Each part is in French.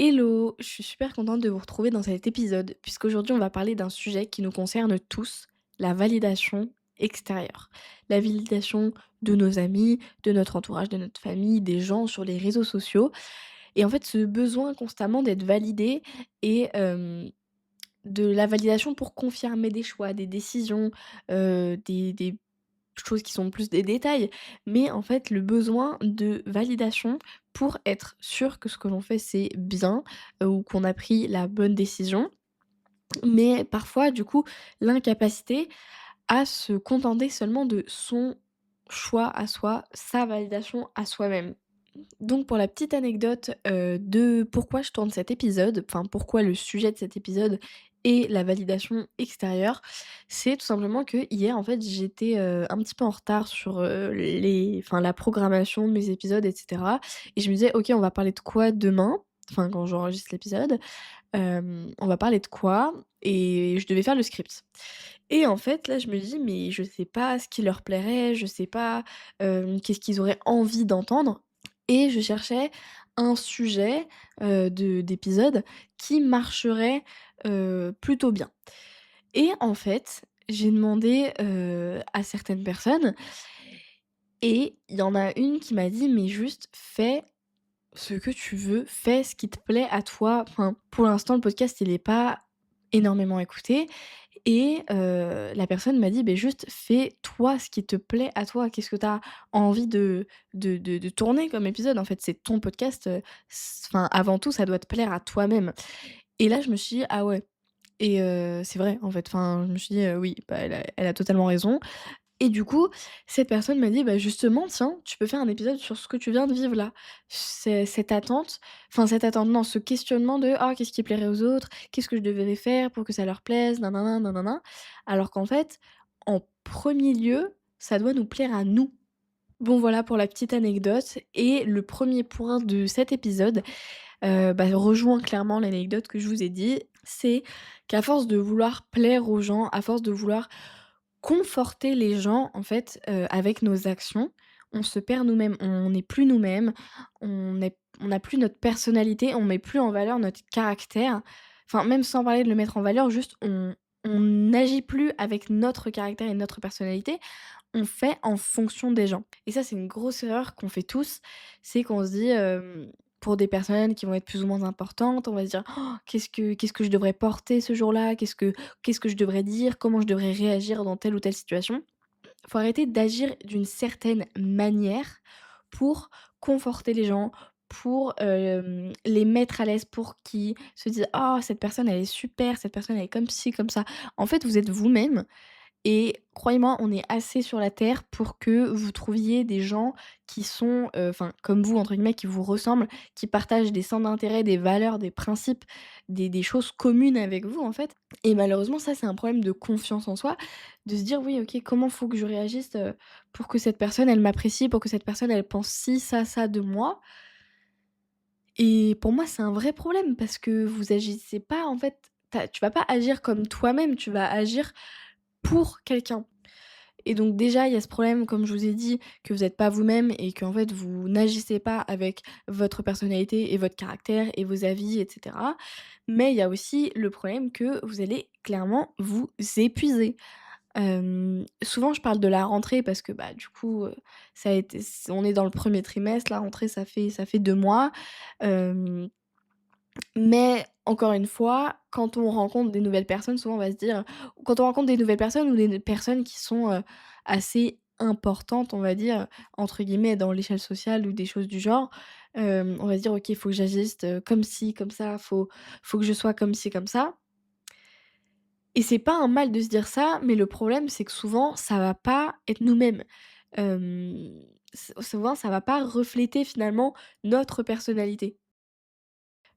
Hello, je suis super contente de vous retrouver dans cet épisode, puisqu'aujourd'hui on va parler d'un sujet qui nous concerne tous, la validation extérieure. La validation de nos amis, de notre entourage, de notre famille, des gens sur les réseaux sociaux. Et en fait, ce besoin constamment d'être validé et de la validation pour confirmer des choix, des décisions, des choses qui sont plus des détails, mais en fait, le besoin de validation pour être sûr que ce que l'on fait, c'est bien, ou qu'on a pris la bonne décision. Mais parfois, du coup, l'incapacité à se contenter seulement de son choix à soi, sa validation à soi-même. Donc pour la petite anecdote, de pourquoi je tourne cet épisode, enfin pourquoi le sujet de cet épisode est la validation extérieure, c'est tout simplement que hier en fait j'étais, un petit peu en retard sur, la programmation de mes épisodes et cetera et je me disais: «OK, on va parler de quoi demain?» Enfin quand j'enregistre l'épisode, «On va parler de quoi?» et je devais faire le script et en fait là je me dis: «Mais je sais pas ce qui leur plairait, je sais pas, qu'est-ce qu'ils auraient envie d'entendre?» Et je cherchais un sujet, d'épisode qui marcherait, plutôt bien. Et en fait, j'ai demandé, à certaines personnes et il y en a une qui m'a dit: «Mais juste fais ce que tu veux, fais ce qui te plaît à toi». Enfin, pour l'instant, le podcast, il est pas énormément écouté et la personne m'a dit: «Beh, juste fais toi ce qui te plaît à toi. Qu'est-ce que tu as envie de tourner comme épisode? En fait, c'est ton podcast, enfin, avant tout, ça doit te plaire à toi-même». Et là, je me suis dit: «Ah ouais» et c'est vrai, en fait. Enfin, je me suis dit: «Oui, bah, elle a totalement raison». Et du coup, cette personne m'a dit: «Bah, justement, tiens, tu peux faire un épisode sur ce que tu viens de vivre là. C'est cette attente, non, ce questionnement de: "Ah, qu'est-ce qui plairait aux autres? Qu'est-ce que je devrais faire pour que ça leur plaise? Nin nin nin Alors qu'en fait, en premier lieu, ça doit nous plaire à nous. Bon, voilà pour la petite anecdote et le premier point de cet épisode, rejoint clairement l'anecdote que je vous ai dit. C'est qu'à force de vouloir plaire aux gens, à force de vouloir conforter les gens, en fait, avec nos actions, on se perd nous-mêmes. On n'est plus nous-mêmes, on n'a plus notre personnalité, on met plus en valeur notre caractère. Enfin, même sans parler de le mettre en valeur, juste on n'agit plus avec notre caractère et notre personnalité, on fait en fonction des gens. Et ça, c'est une grosse erreur qu'on fait tous, c'est qu'on se dit, pour des personnes qui vont être plus ou moins importantes, on va se dire: «Oh, qu'est-ce que je devrais porter ce jour-là? Qu'est-ce que je devrais dire? Comment je devrais réagir dans telle ou telle situation?» Faut arrêter d'agir d'une certaine manière pour conforter les gens, pour, les mettre à l'aise, pour qu'ils se disent: «Oh, cette personne, elle est super, cette personne, elle est comme ci, comme ça». En fait, vous êtes vous-même et croyez-moi, on est assez sur la terre pour que vous trouviez des gens qui sont, enfin, «comme vous» entre guillemets, qui vous ressemblent, qui partagent des centres d'intérêt, des valeurs, des principes, des choses communes avec vous, en fait. Et malheureusement, ça, c'est un problème de confiance en soi, de se dire: «Oui, OK, comment faut que je réagisse, pour que cette personne, elle m'apprécie, pour que cette personne, elle pense ci, ça de moi?» Et pour moi, c'est un vrai problème parce que vous agissez pas, en fait, tu vas pas agir comme toi-même, tu vas agir pour quelqu'un. Et donc déjà, il y a ce problème, comme je vous ai dit, que vous êtes pas vous-même et qu'en fait, vous n'agissez pas avec votre personnalité et votre caractère et vos avis et cetera. Mais il y a aussi le problème que vous allez clairement vous épuiser. Souvent, je parle de la rentrée parce que, bah, du coup, ça a été on est dans le premier trimestre, la rentrée, ça fait 2 mois. Hem mais encore une fois, quand on rencontre des nouvelles personnes, souvent on va se dire quand on rencontre des nouvelles personnes ou des personnes qui sont, assez «importantes», on va dire, entre guillemets, dans l'échelle sociale ou des choses du genre, on va se dire: «OK, il faut que j'agisse, comme ci, comme ça, faut que je sois comme ci, comme ça». Et c'est pas un mal de se dire ça, mais le problème, c'est que souvent, ça va pas être nous-mêmes. Hem, souvent, ça va pas refléter finalement notre personnalité.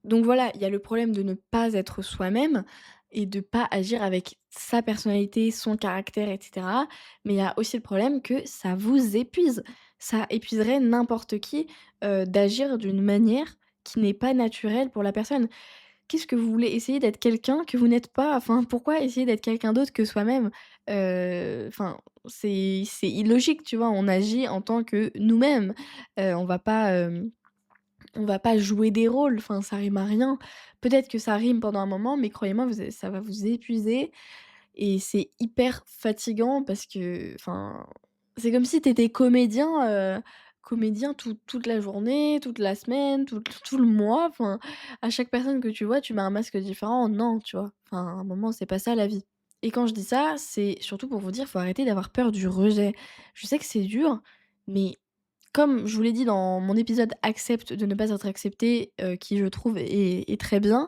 Donc voilà, il y a le problème de ne pas être soi-même et de pas agir avec sa personnalité, son caractère et cetera. Mais il y a aussi le problème que ça vous épuise. Ça épuiserait n'importe qui, d'agir d'une manière qui n'est pas naturelle pour la personne. Qu'est-ce que vous voulez essayer d'être quelqu'un que vous n'êtes pas? Enfin, pourquoi essayer d'être quelqu'un d'autre que soi-même? Enfin, c'est illogique, tu vois? On agit en tant que nous-mêmes. On va pas, on va pas jouer des rôles, enfin ça rime à rien. Peut-être que ça rime pendant un moment, mais croyez-moi, ça va vous épuiser et c'est hyper fatigant parce que enfin, c'est comme si tu étais comédien toute la journée, toute la semaine, tout le mois, enfin, à chaque personne que tu vois, tu mets un masque différent. Non, tu vois? Enfin, à un moment, c'est pas ça la vie. Et quand je dis ça, c'est surtout pour vous dire, faut arrêter d'avoir peur du rejet. Je sais que c'est dur, mais comme je vous l'ai dit dans mon épisode «Accepte de ne pas être accepté», qui je trouve est très bien.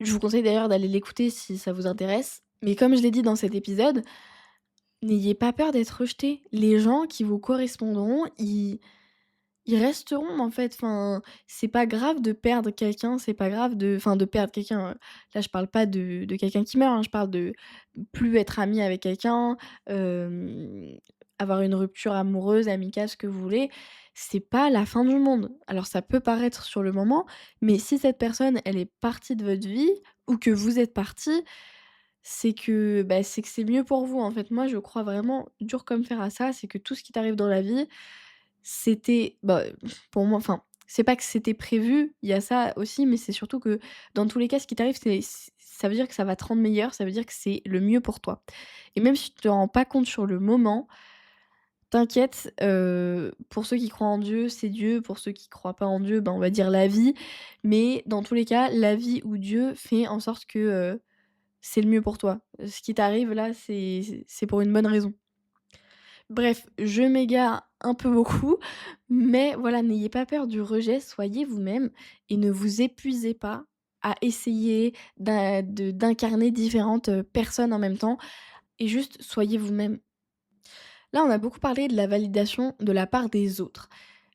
Je vous conseille d'ailleurs d'aller l'écouter si ça vous intéresse. Mais comme je l'ai dit dans cet épisode, n'ayez pas peur d'être rejeté. Les gens qui vous correspondront, ils resteront en fait. Enfin, c'est pas grave de perdre quelqu'un, c'est pas grave de perdre quelqu'un, là je parle pas de quelqu'un qui meurt, hein, je parle de plus être ami avec quelqu'un, hem, avoir une rupture amoureuse, amicale, ce que vous voulez. C'est pas la fin du monde. Alors ça peut paraître sur le moment, mais si cette personne, elle est partie de votre vie ou que vous êtes parti, c'est que c'est mieux pour vous, en fait. Moi, je crois vraiment dur comme fer à ça, c'est que tout ce qui t'arrive dans la vie, c'était bah, pour moi enfin, c'est pas que c'était prévu, il y a ça aussi, mais c'est surtout que dans tous les cas, ce qui t'arrive, ça veut dire que ça va te rendre meilleur, ça veut dire que c'est le mieux pour toi. Et même si tu te rends pas compte sur le moment, t'inquiète, pour ceux qui croient en Dieu, c'est Dieu, pour ceux qui croient pas en Dieu, ben, on va dire la vie. Mais dans tous les cas, la vie ou Dieu fait en sorte que, c'est le mieux pour toi. Ce qui t'arrive là, c'est pour une bonne raison. Bref, je m'égare un peu beaucoup, mais voilà, n'ayez pas peur du rejet, soyez vous-même et ne vous épuisez pas à essayer d'incarner différentes, personnes en même temps et juste soyez vous-même. Là, on a beaucoup parlé de la validation de la part des autres,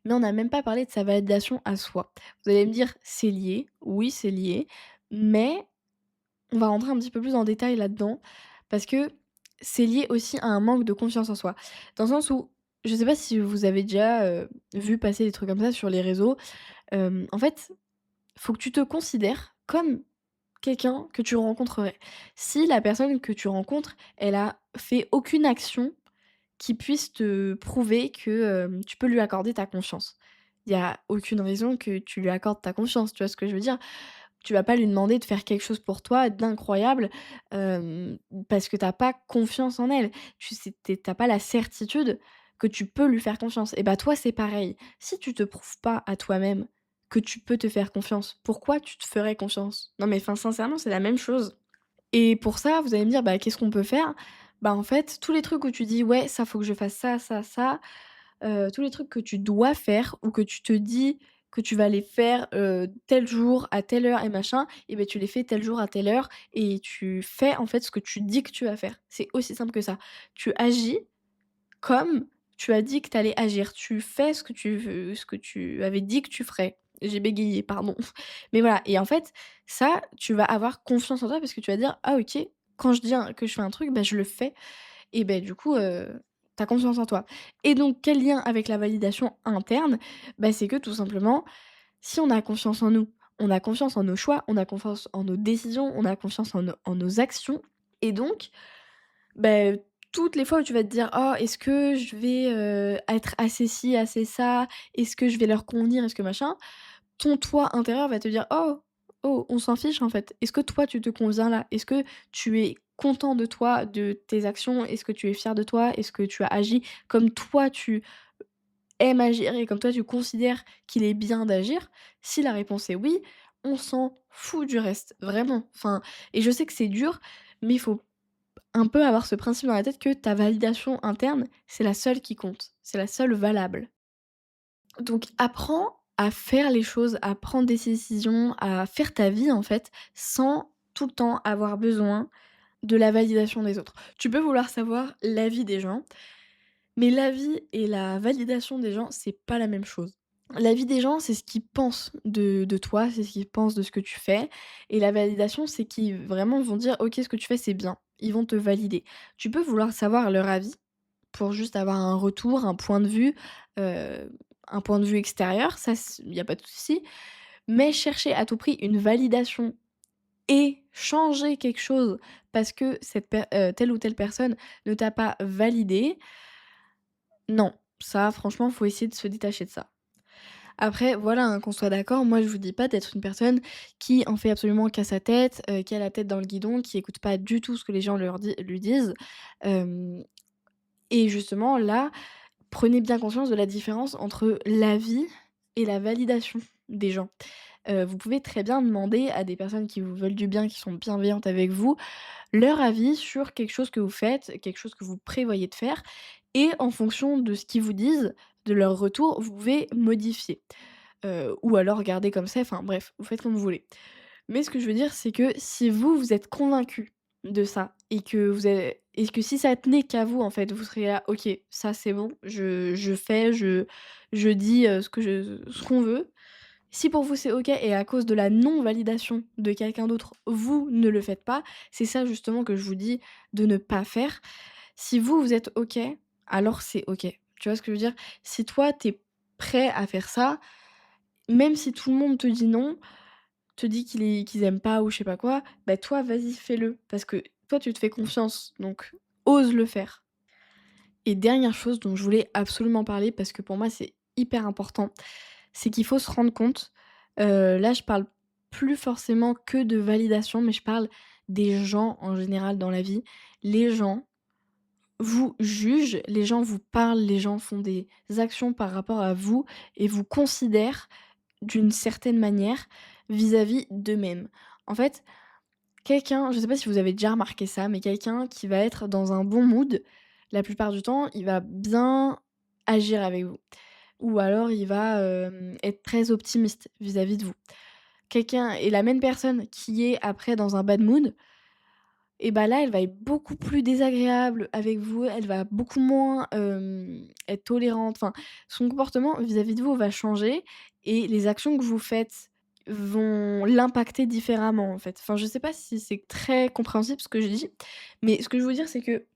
mais on n'a même pas parlé de sa validation à soi. Vous allez me dire: «C'est lié». Oui, c'est lié, mais on va rentrer un petit peu plus en détail là-dedans, parce que c'est lié aussi à un manque de confiance en soi. Dans le sens où, je sais pas si vous avez déjà, vu passer des trucs comme ça sur les réseaux, en fait, faut que tu te considères comme quelqu'un que tu rencontrerais. Si la personne que tu rencontres, elle a fait aucune action qui puisse te prouver que, tu peux lui accorder ta confiance. Il y a aucune raison que tu lui accordes ta confiance, tu vois ce que je veux dire? Tu vas pas lui demander de faire quelque chose pour toi d'incroyable, hem, parce que tu as pas confiance en elle. Tu as pas la certitude que tu peux lui faire confiance. Et bah, toi, c'est pareil. Si tu te prouves pas à toi-même que tu peux te faire confiance, pourquoi tu te ferais confiance? Non mais enfin, sincèrement, c'est la même chose. Et pour ça, vous allez me dire: «Bah, qu'est-ce qu'on peut faire?» Bah, en fait, tous les trucs où tu dis: «Ouais, ça, faut que je fasse ça, ça, ça», tous les trucs que tu dois faire ou que tu te dis que tu vas les faire, tel jour, à telle heure et machin, et ben tu les fais tel jour à telle heure et tu fais, en fait, ce que tu dis que tu vas faire. C'est aussi simple que ça. Tu agis comme tu as dit que tu allais agir. Tu fais ce que tu avais dit que tu ferais. J'ai bégayé, pardon. Mais voilà, et en fait, ça, tu vas avoir confiance en toi parce que tu vas dire: «Ah OK, quand je dis un que je fais un truc, bah, je le fais», et beh, du coup, tu confiance en toi. Et donc quel lien avec la validation interne? Bah, c'est que tout simplement, si on a confiance en nous, on a confiance en nos choix, on a confiance en nos décisions, on a confiance en nos actions, et donc, beh, toutes les fois où tu vas te dire: «Oh, est-ce que je vais, être assez ci, assez ça? Est-ce que je vais leur convenir? Est-ce que machin?» ton toi intérieur va te dire: «Oh, on s'en fiche en fait. Est-ce que toi tu te conviens là? Est-ce que tu es content de toi, de tes actions? Est-ce que tu es fier de toi? Est-ce que tu as agi comme toi tu aimes agir et comme toi tu considères qu'il est bien d'agir?» Si la réponse est oui, on s'en fout du reste, vraiment. Enfin, et je sais que c'est dur, mais il faut un peu avoir ce principe dans la tête que ta validation interne, c'est la seule qui compte, c'est la seule valable. Donc apprends à faire les choses, à prendre des décisions, à faire ta vie en fait, sans tout le temps avoir besoin de la validation des autres. Tu peux vouloir savoir l'avis des gens, mais l'avis et la validation des gens, c'est pas la même chose. L'avis des gens, c'est ce qu'ils pensent de toi, c'est ce qu'ils pensent de ce que tu fais, et la validation, c'est qu'ils vraiment vont dire: «OK, ce que tu fais, c'est bien». Ils vont te valider. Tu peux vouloir savoir leur avis pour juste avoir un retour, heu, un point de vue extérieur, ça il y a pas de souci. Mais chercher à tout prix une validation et changer quelque chose parce que telle ou telle personne ne t'a pas validé, non, ça franchement, faut essayer de se détacher de ça. Après, voilà, hein, qu'on soit d'accord, moi je vous dis pas d'être une personne qui en fait absolument qu'à sa tête, qui a la tête dans le guidon, qui écoute pas du tout ce que les gens lui disent. Hem et justement là, prenez bien conscience de la différence entre l'avis et la validation des gens. Vous pouvez très bien demander à des personnes qui vous veulent du bien, qui sont bienveillantes avec vous, leur avis sur quelque chose que vous faites, quelque chose que vous prévoyez de faire et en fonction de ce qu'ils vous disent, de leur retour, vous pouvez modifier. Ou alors garder comme ça, enfin bref, vous faites comme vous voulez. Mais ce que je veux dire, c'est que si vous, vous êtes convaincu de ça et que si ça tenait qu'à vous, en fait, vous seriez là: «OK, ça c'est bon, je fais, je dis, ce qu'on veut». Si pour vous c'est OK et à cause de la non-validation de quelqu'un d'autre, vous ne le faites pas, c'est ça justement que je vous dis de ne pas faire. Si vous, vous êtes OK, alors c'est OK. Tu vois ce que je veux dire? Si toi, tu es prêt à faire ça, même si tout le monde te dit non, te dit qu'ils aiment pas ou je sais pas quoi, bah, toi, vas-y, fais-le parce que toi, tu te fais confiance, donc ose le faire. Et dernière chose dont je voulais absolument parler parce que pour moi, c'est hyper important, c'est qu'il faut se rendre compte, là, je parle plus forcément que de validation, mais je parle des gens en général dans la vie. Les gens vous jugent, les gens vous parlent, les gens font des actions par rapport à vous et vous considèrent d'une certaine manière vis-à-vis d'eux-mêmes. En fait, quelqu'un, je sais pas si vous avez déjà remarqué ça, mais quelqu'un qui va être dans un bon mood, la plupart du temps, il va bien agir avec vous. Ou alors il va, être très optimiste vis-à-vis de vous. Quelqu'un et la même personne qui est après dans un bad mood, et bah, là, elle va être beaucoup plus désagréable avec vous, elle va beaucoup moins, être tolérante, enfin, son comportement vis-à-vis de vous va changer et les actions que vous faites vont l'impacter différemment, en fait. Enfin, je sais pas si c'est très compréhensible ce que je dis, mais ce que je veux dire, c'est que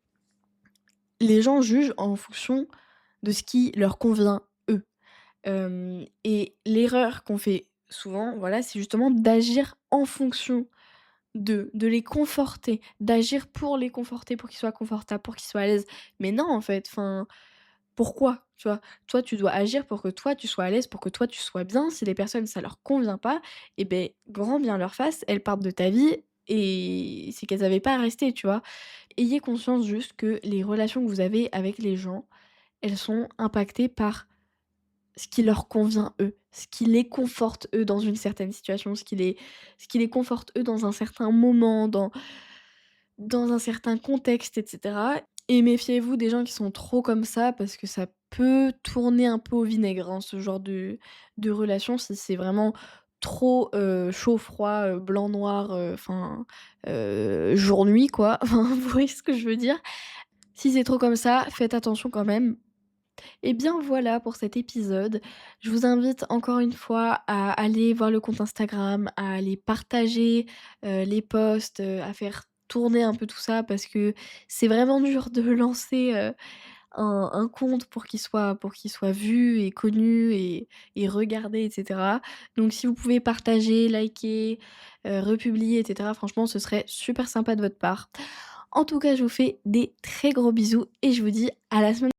les gens jugent en fonction de ce qui leur convient eux. Et l'erreur qu'on fait souvent, voilà, c'est justement d'agir en fonction de les conforter, d'agir pour les conforter, pour qu'ils soient confortables, pour qu'ils soient à l'aise. Mais non, en fait, enfin, pourquoi? Tu vois? Toi, tu dois agir pour que toi, tu sois à l'aise, pour que toi, tu sois bien. Si les personnes, ça leur convient pas, et ben grand bien leur face, elles partent de ta vie et c'est qu'elles avaient pas à rester, tu vois? Ayez conscience juste que les relations que vous avez avec les gens, elles sont impactées par ce qui leur convient eux, ce qui les conforte eux dans une certaine situation, ce qui les conforte eux dans un certain moment, dans un certain contexte et cetera et méfiez-vous des gens qui sont trop comme ça parce que ça peut tourner un peu au vinaigre, hein, ce genre de relation si c'est vraiment trop, chaud-froid, blanc-noir, enfin, jour-nuit quoi. Enfin, vous voyez ce que je veux dire? Si c'est trop comme ça, faites attention quand même. Et bien voilà pour cet épisode. Je vous invite encore une fois à aller voir le compte Instagram, à aller partager, les posts, à faire tourner un peu tout ça parce que c'est vraiment dur de lancer, un compte pour qu'il soit vu et connu et regardé et cetera. Donc si vous pouvez partager, liker, republier et cetera, franchement ce serait super sympa de votre part. En tout cas, je vous fais des très gros bisous et je vous dis à la semaine